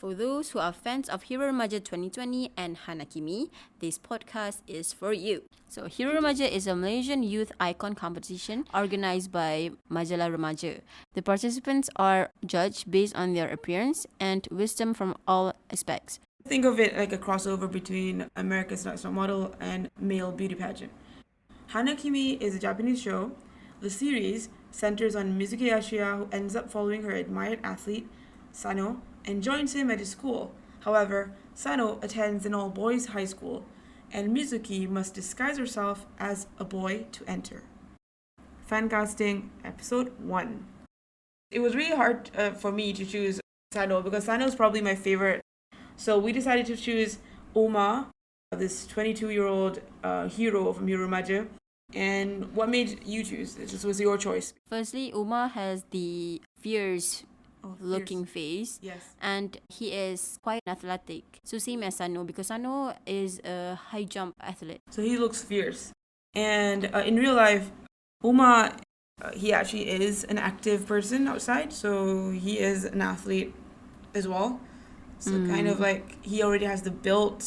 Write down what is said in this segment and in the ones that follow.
For those who are fans of Hero Remaja 2020 and Hana Kimi, this podcast is for you. So Hero Remaja is a Malaysian youth icon competition organized by Majalah Remaja. The participants are judged based on their appearance and wisdom from all aspects. Think of it like a crossover between America's Next Top Model and male beauty pageant. Hana Kimi is a Japanese show. The series centers on Mizuki Yashiya, who ends up following her admired athlete, Sano, and joins him at his school. However, Sano attends an all-boys high school, and Mizuki must disguise herself as a boy to enter. Fancasting, Episode 1. It was really hard for me to choose Sano because Sano is probably my favorite. So we decided to choose Oma, this 22-year-old hero from Hero Remaja. And what made you choose? This was your choice. Firstly, Uma has the fierce looking face. Yes. And he is quite athletic. So same as Sano, because Sano is a high jump athlete. So he looks fierce. And in real life, Uma, he actually is an active person outside. So he is an athlete as well. So kind of like he already has the build,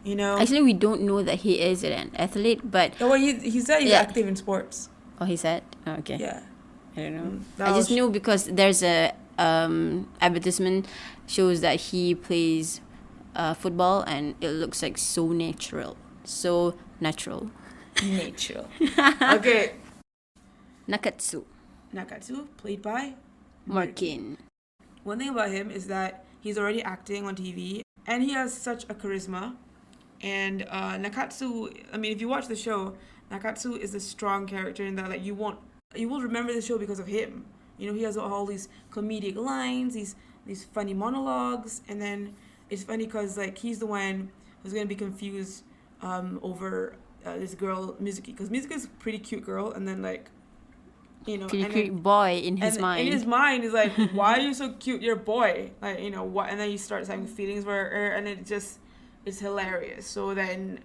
you know. Actually, we don't know that he is an athlete, but... Oh, well, he said he's active in sports. Oh, he said? Oh, okay. Yeah. I don't know. I just knew because there's a advertisement shows that he plays football and it looks like so natural. So natural. Natural. Okay. Nakatsu, played by Markin. One thing about him is that he's already acting on TV and he has such a charisma. And Nakatsu, I mean, if you watch the show, Nakatsu is a strong character in that like you will remember the show because of him. You know, he has all these comedic lines, these funny monologues, and then it's funny because like he's the one who's gonna be confused over this girl Mizuki, because Mizuki is a pretty cute girl, and then like, you know, Pretty cute boy in his mind. In his mind, he's like, "Why are you so cute? You're a boy." Like, you know what? And then he starts having feelings for her, and it's hilarious. So then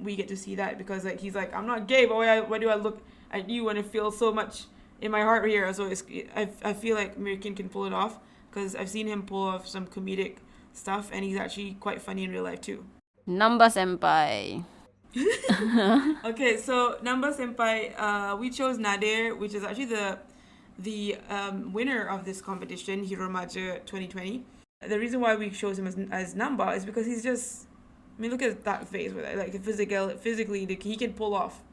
we get to see that because like he's like, "I'm not gay, but why do I look at you and it feels so much in my heart here?" So I feel like American can pull it off because I've seen him pull off some comedic stuff, and he's actually quite funny in real life too. Namba Senpai. Okay, so Namba Senpai, we chose Nadir, which is actually the winner of this competition, Hero Remaja 2020. The reason why we chose him as Namba is because he's just, I mean, look at that face with it. Like physically, he can pull off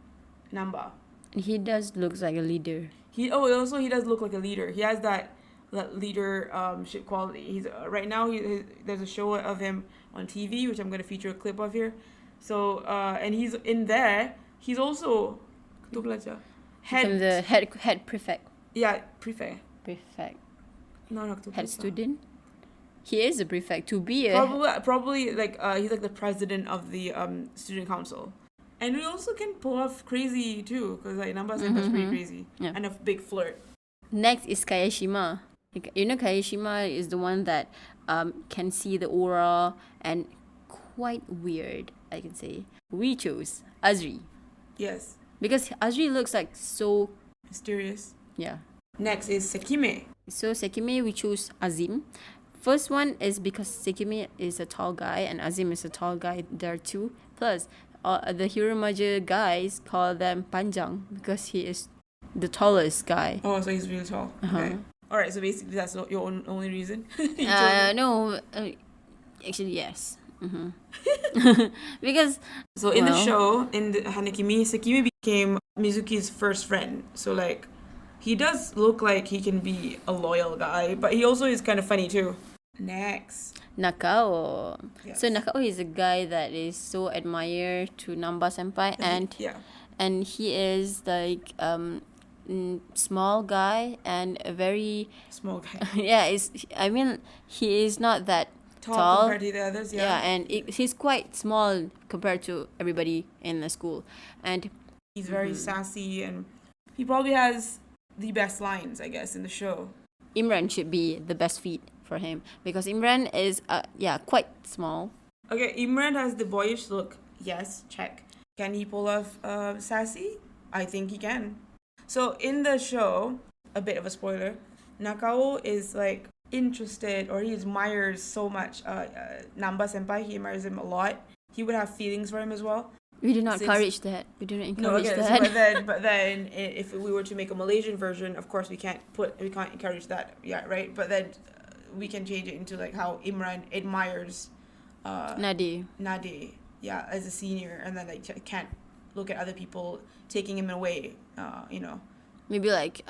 Namba. He does looks like a leader. He does look like a leader. He has that leadership quality. He's right now. There's a show of him on TV, which I'm going to feature a clip of here. So and he's in there. He's also head prefect. Yeah, prefect. No, head student. He is a prefect to be a probably like he's like the president of the student council. And we also can pull off crazy too, because like Namba Senpai is pretty crazy and a big flirt. Next is Kayashima. You know, Kayashima is the one that can see the aura and quite weird, I can say. We chose Azri. Yes. Because Azri looks like so mysterious. Yeah. Next is Sekime. So Sekime, we choose Azim. First one is because Sekime is a tall guy and Azim is a tall guy there too. Plus, the Hero Remaja guys call them Panjang because he is the tallest guy. Oh, so he's really tall. Okay. All right, so basically that's your only reason? No, actually yes. Because so in the show, in the Hana Kimi, Sekime became Mizuki's first friend. So like, he does look like he can be a loyal guy, but he also is kind of funny too. Next, Nakao. Yes. So Nakao is a guy that is so admired to Namba Senpai, and he is like small guy and a very small guy. Yeah, I mean he is not that tall compared to the others. Yeah, and he's quite small compared to everybody in the school, and he's very sassy, and he probably has the best lines, I guess, in the show. Imran should be the best fit for him because Imran is quite small. Okay, Imran has the boyish look. Yes, check. Can he pull off sassy? I think he can. So in the show, a bit of a spoiler, Nakao is like interested or he admires so much Namba Senpai. He admires him a lot. He would have feelings for him as well. We do not Since- encourage that. We do not No, encourage okay, that. but then if we were to make a Malaysian version, of course we can't encourage that. Yeah, right. But then we can change it into like how Imran admires Nadi. Nade, yeah, as a senior, and then like can't look at other people taking him away. Maybe like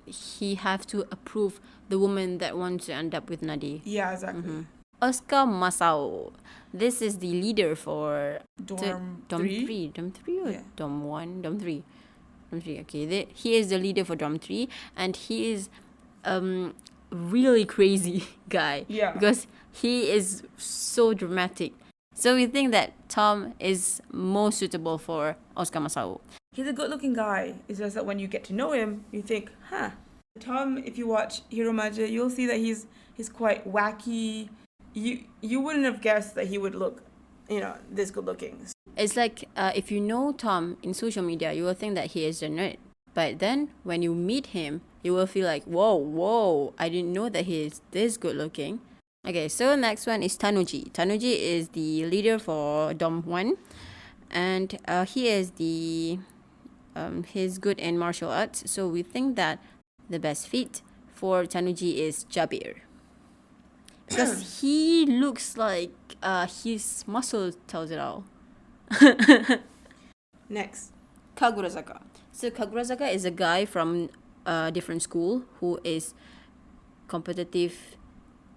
he have to approve the woman that wants to end up with Nadi. Yeah, exactly. Oscar Masao. This is the leader for Dorm Dom 3. Dom 3 or Yeah. Dom 1? Dom 3. Dom 3, okay. He is the leader for Dom 3 and he is really crazy guy. Yeah. Because he is so dramatic. So we think that Tom is more suitable for Oscar Masao. He's a good-looking guy. It's just that when you get to know him, you think, Tom. If you watch Hiromaja, you'll see that he's quite wacky. You wouldn't have guessed that he would look, this good-looking. It's like if you know Tom in social media, you will think that he is a nerd. But then when you meet him, you will feel like, whoa, I didn't know that he is this good-looking. Okay, so next one is Tanuji. Tanuji is the leader for Dom 1. And he is he's good in martial arts. So we think that the best fit for Tanuji is Jabir. Because he looks like his muscle tells it all. Next. Kagurazaka. So Kagurazaka is a guy from a different school who is competitive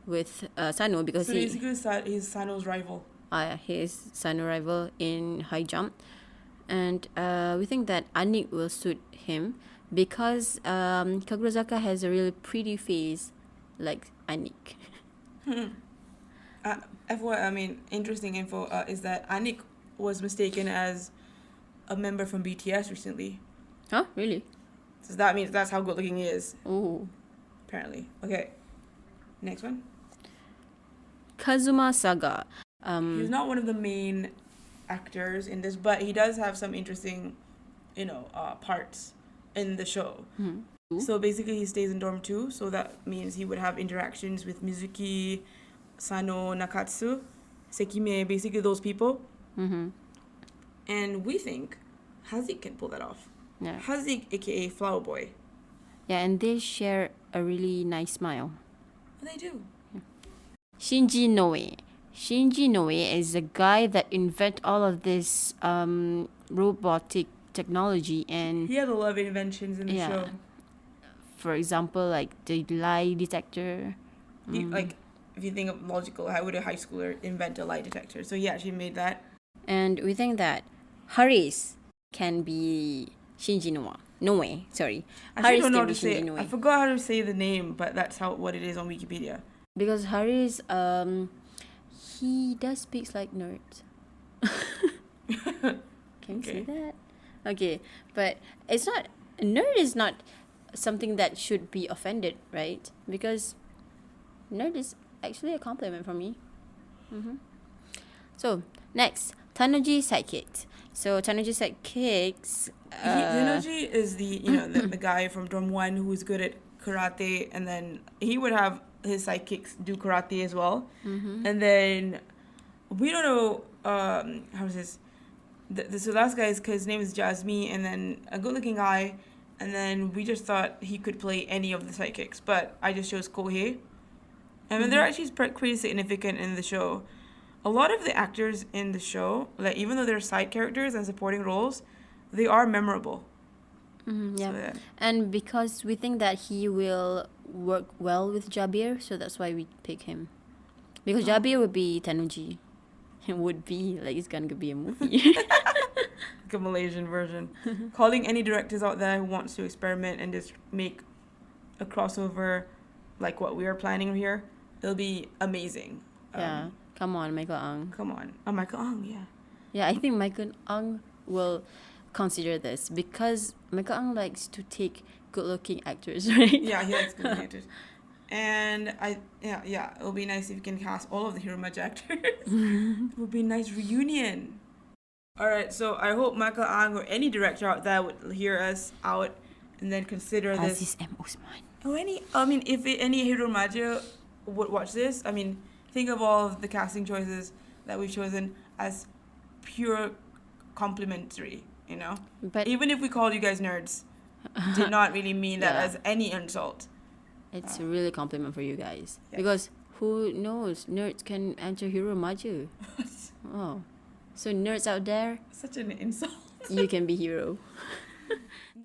with Sano because So basically, he's Sano's rival. he is Sano rival in high jump. And we think that Anik will suit him because Kagurazaka has a really pretty face like Anik. Interesting info is that Anik was mistaken as a member from BTS recently. Huh? Really? So that means that's how good looking he is, Oh. apparently. Okay. Next one. Kazuma Saga. He's not one of the main actors in this, but he does have some interesting, parts in the show. Mm-hmm. So basically, he stays in dorm 2, so that means he would have interactions with Mizuki, Sano, Nakatsu, Sekime, basically those people. Mm-hmm. And we think Hazik can pull that off. Yeah. Hazik, aka Flower Boy. Yeah, and they share a really nice smile. They do. Shinji Noe. Shinji Noe is the guy that invent all of this robotic technology, and He had a lot of inventions in the Yeah. show. for example, like the lie detector. If you think of logical, how would a high schooler invent a lie detector? So yeah, she made that. And we think that Haris can be Shinji Noe. Sorry. I Haris don't know how can to be say Shinji it. Noe. I forgot how to say the name, but that's what it is on Wikipedia. Because Haris, he does speaks like nerds. Can you say that? Okay, but it's not, nerd is not something that should be offended, right? Because nerd is actually a compliment for me. So, next, Tanuji sidekicks. So, Tanuji sidekicks... Tanuji is the guy from Dorm 1 who's good at karate, and then he would have his sidekicks do karate as well. And then we don't know how is this. The last guy his name is Jasmine, and then a good-looking guy, and then we just thought he could play any of the sidekicks, but I just chose Kohei. I mean, they're actually pretty significant in the show. A lot of the actors in the show, like even though they're side characters and supporting roles, they are memorable. Yeah. So, yeah. And because we think that he will work well with Jabir, so that's why we pick him. Because Jabir would be Tanuji. It would be like it's gonna be a movie. Like a Malaysian version. Calling any directors out there who wants to experiment and just make a crossover like what we are planning here, it'll be amazing. Yeah. Come on, Michael Ang. Come on. Oh, Michael Ang, yeah. Yeah, I think Michael Ang will consider this because Michael Ang likes to take good-looking actors, right? Yeah, he likes good actors. And it'll be nice if you can cast all of the Hiromaja actors. It would be a nice reunion. Alright, so I hope Michael Ang or any director out there would hear us out and then consider this. Aziz M. Usman. If any Hero Remaja would watch this, I mean, think of all of the casting choices that we've chosen as pure complimentary, you know? But Even if we called you guys nerds, did not really mean that Yeah. as any insult. it's a really compliment for you guys. Yes. Because who knows, nerds can enter Hero Remaja. Oh. So nerds out there, Such an insult. you can be hero.